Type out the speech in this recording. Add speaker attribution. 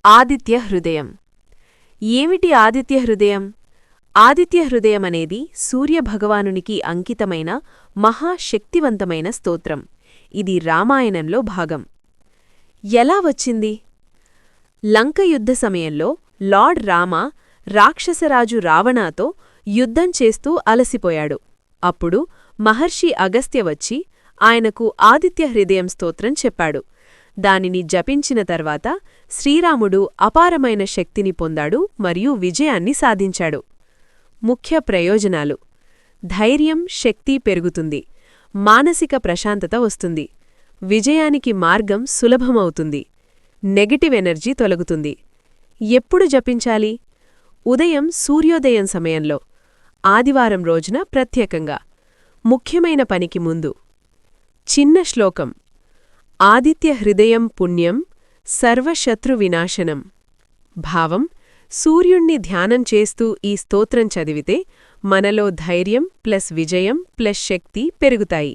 Speaker 1: ఆదిత్య హృదయం. ఏమిటి ఆదిత్య హృదయం? ఆదిత్య హృదయమనేది సూర్యభగవానునికి అంకితమైన మహాశక్తివంతమైన స్తోత్రం. ఇది రామాయణంలో భాగం. ఎలా వచ్చింది? లంక యుద్ధ సమయంలో లార్డ్ రామ రాక్షసరాజు రావణాతో యుద్ధం చేస్తూ అలసిపోయాడు. అప్పుడు మహర్షి అగస్త్య వచ్చి ఆయనకు ఆదిత్య హృదయం స్తోత్రం చెప్పాడు. దానిని జపించిన తర్వాత శ్రీరాముడు అపారమైన శక్తిని పొందాడు మరియు విజయాన్ని సాధించాడు. ముఖ్య ప్రయోజనాలు: ధైర్యం, శక్తి పెరుగుతుంది, మానసిక ప్రశాంతత వస్తుంది, విజయానికి మార్గం సులభమవుతుంది, నెగటివ్ ఎనర్జీ తొలగుతుంది. ఎప్పుడు జపించాలి? ఉదయం సూర్యోదయం సమయంలో, ఆదివారం రోజున ప్రత్యేకంగా, ముఖ్యమైన పనికి ముందు. చిన్న శ్లోకం: ఆదిత్య హృదయం పుణ్యం సర్వశత్రు వినాశనం. భావం: సూర్యుణ్ణి ధ్యానం చేస్తూ ఈ స్తోత్రం చదివితే మనలో ధైర్యం ప్లస్ విజయం ప్లస్ శక్తి పెరుగుతాయి.